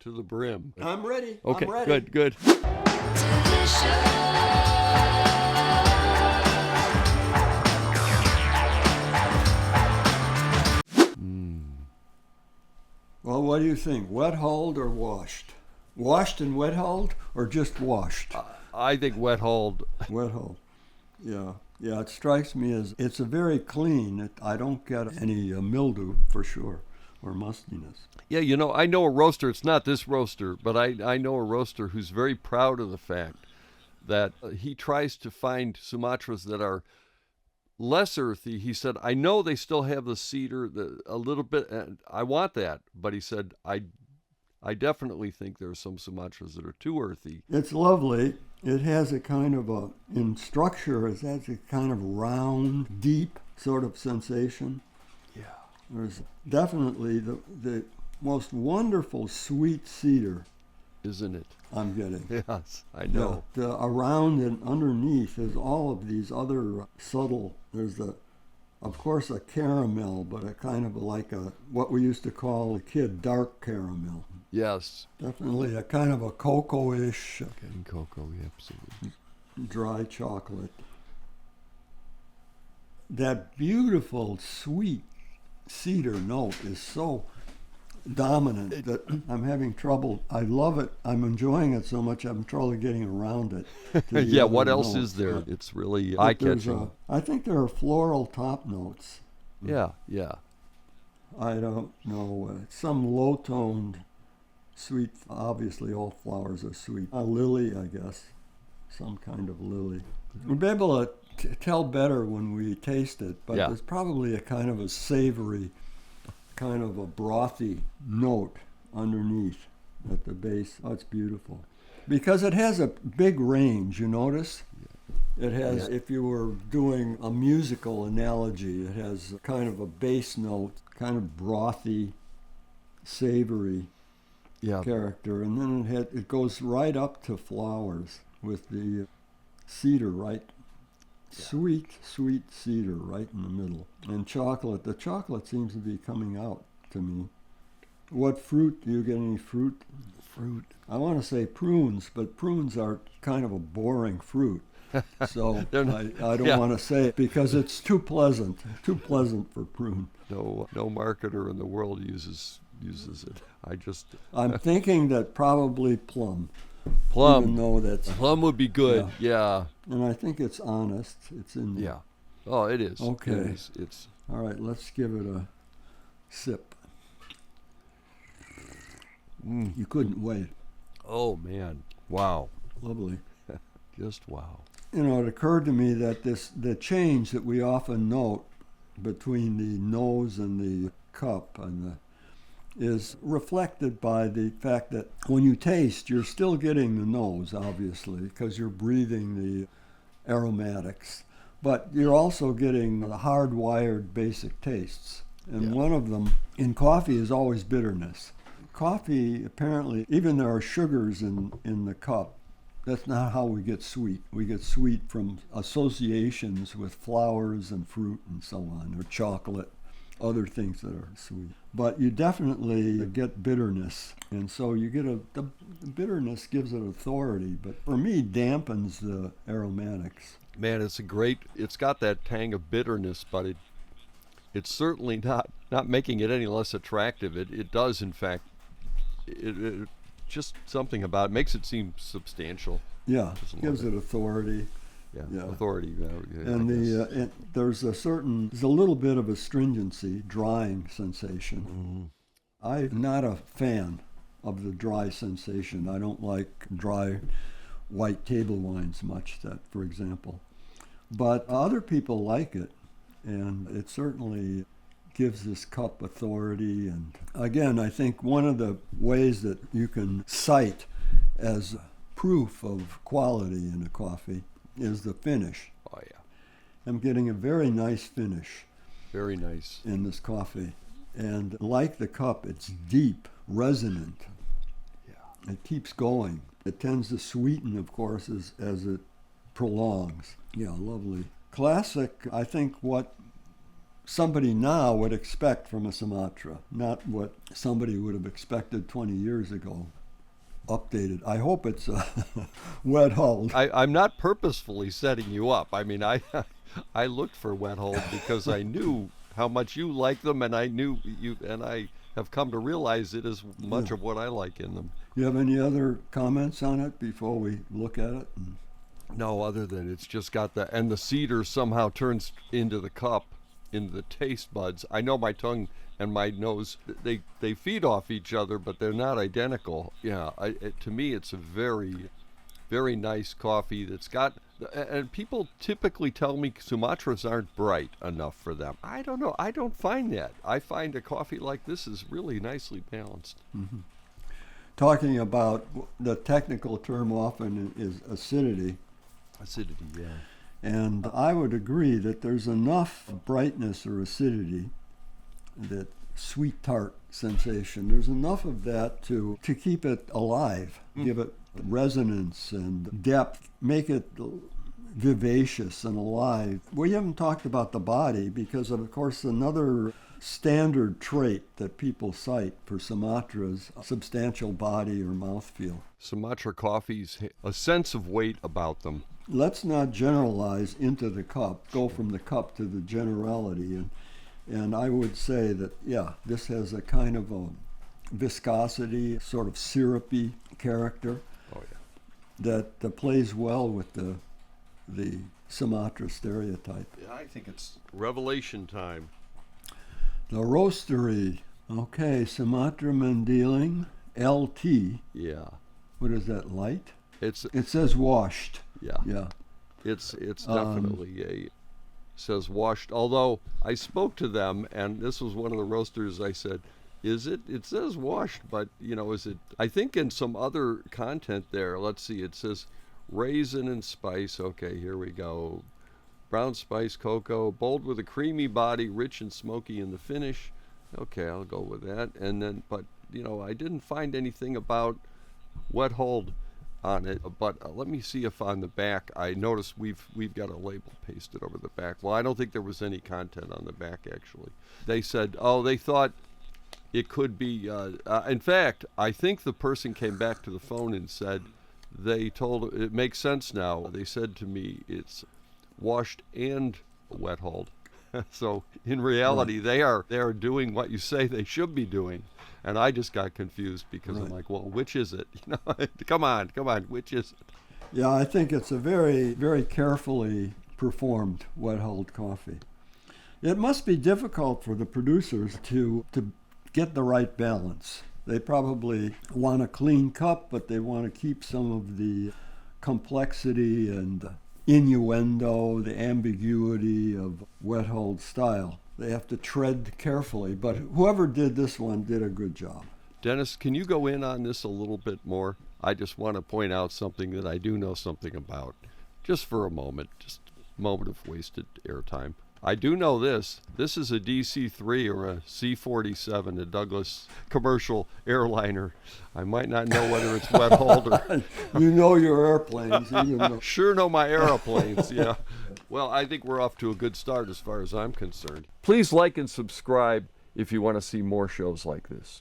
to the brim. I'm ready. Okay, I'm ready. good. Well, what do you think? Wet hulled or washed? Washed and wet hulled, or just washed? I think wet hulled. Wet hulled. Yeah. Yeah, it strikes me as it's a very clean. I don't get any mildew for sure, or mustiness. Yeah, you know, I know a roaster. It's not this roaster, but I know a roaster who's very proud of the fact that he tries to find Sumatras that are less earthy. He said, I know they still have the cedar a little bit, and I want that. But he said, I definitely think there are some Sumatras that are too earthy. It's lovely. It has a kind of in structure, it has a kind of round, deep sort of sensation. Yeah. There's definitely the most wonderful sweet cedar. Isn't it? I'm getting. Yes, I know. The around and underneath is all of these other subtle, there's of course a caramel, but a kind of like what we used to call a kid dark caramel. Yes. Definitely a kind of a cocoa-ish. And cocoa, yeah, absolutely. Dry chocolate. That beautiful, sweet cedar note is so dominant that I'm having trouble. I love it. I'm enjoying it so much I'm trouble getting around it. Yeah, what else is there? It's really eye-catching. I think there are floral top notes. Yeah. I don't know. Some low-toned, sweet, obviously all flowers are sweet. A lily, I guess. Some kind of lily. We'll be able to tell better when we taste it, but there's probably a kind of a savory, kind of a brothy note underneath at the base. Oh, it's beautiful. Because it has a big range, you notice? It has, if you were doing a musical analogy, it has kind of a bass note, kind of brothy, savory character. And then it goes right up to flowers with the cedar right. Sweet cedar right in the middle. And chocolate. The chocolate seems to be coming out to me. What fruit? Do you get any fruit? Fruit. I want to say prunes, but prunes are kind of a boring fruit. So I don't want to say it because it's too pleasant for prune. No marketer in the world uses it. I'm thinking that probably plum. Plum. Even though plum would be good. Yeah. And I think it's honest. It's in there. Yeah. Oh, it is. Okay. It's all right. Let's give it a sip. You couldn't wait. Oh man! Wow. Lovely. Just wow. You know, it occurred to me that the change that we often note between the nose and the cup is reflected by the fact that when you taste, you're still getting the nose, obviously, because you're breathing the aromatics, but you're also getting the hardwired basic tastes. And one of them in coffee is always bitterness. Coffee, apparently, even there are sugars in the cup, that's not how we get sweet. We get sweet from associations with flowers and fruit and so on, or chocolate, other things that are sweet. But you definitely get bitterness, and so you get the bitterness gives it authority, but for me dampens the aromatics. Man, it's got that tang of bitterness, but it's certainly not making it any less attractive. It does, in fact, it just something about it makes it seem substantial. Yeah, gives it authority. Yeah, authority. And there's a little bit of astringency, drying sensation. Mm-hmm. I'm not a fan of the dry sensation. I don't like dry white table wines much, for example. But other people like it, and it certainly gives this cup authority. And again, I think one of the ways that you can cite as proof of quality in a coffee is the finish. Oh yeah. I'm getting a very nice finish. Very nice. In this coffee. And like the cup, it's deep, resonant. Yeah. It keeps going. It tends to sweeten, of course, as it prolongs. Yeah, lovely. Classic, I think what somebody now would expect from a Sumatra, not what somebody would have expected 20 years ago. Updated. I hope it's wet hulled. I'm not purposefully setting you up. I mean, I I looked for wet hulled because I knew how much you like them, and I knew you, and I have come to realize it is much of what I like in them. You have any other comments on it before we look at it? No, other than it's just got and the cedar somehow turns into the cup, into the taste buds. I know my tongue and my nose, they feed off each other, but they're not identical. Yeah, to me, it's a very, very nice coffee that's got, and people typically tell me Sumatras aren't bright enough for them. I don't know. I don't find that. I find a coffee like this is really nicely balanced. Mm-hmm. Talking about the technical term often is acidity. Acidity, yeah. And I would agree that there's enough brightness or acidity, that sweet tart sensation, there's enough of that to keep it alive, give it resonance and depth, make it vivacious and alive. We haven't talked about the body because, of course, another standard trait that people cite for Sumatras, substantial body or mouthfeel. Sumatra coffees, a sense of weight about them. Let's not generalize into the cup, go from the cup to the generality. And I would say that, yeah, this has a kind of a viscosity, sort of syrupy character. Oh, yeah. That plays well with the Sumatra stereotype. Yeah, I think it's revelation time. The Roasterie. Okay, Sumatra Mendiling, LT. Yeah. What is that, light? It says washed. Yeah. Yeah. It's definitely says washed. Although I spoke to them, and this was one of the roasters, I said, it says washed, but, is it, I think in some other content there, let's see, it says raisin and spice. Okay, here we go. Brown spice cocoa, bold with a creamy body, rich and smoky in the finish. Okay, I'll go with that. And then, but, I didn't find anything about wet hold on it, but let me see if on the back, I noticed we've got a label pasted over the back. Well, I don't think there was any content on the back, actually. They said, they thought it could be, in fact, I think the person came back to the phone and said, it makes sense now. They said to me, it's washed and wet hulled. So in reality, right, they are doing what you say they should be doing. And I just got confused because right, I'm like, well, which is it? Come on, which is it? Yeah, I think it's a very, very carefully performed wet hulled coffee. It must be difficult for the producers to get the right balance. They probably want a clean cup, but they want to keep some of the complexity and innuendo, the ambiguity of wet hulled style. They have to tread carefully, but whoever did this one did a good job. Dennis, can you go in on this a little bit more? I just want to point out something that I do know something about, just for a moment, just a moment of wasted airtime. I do know this. This is a DC-3 or a C-47, a Douglas commercial airliner. I might not know whether it's wet hulled or... You know your airplanes. You know. Sure know my aeroplanes, yeah. Well, I think we're off to a good start as far as I'm concerned. Please like and subscribe if you want to see more shows like this.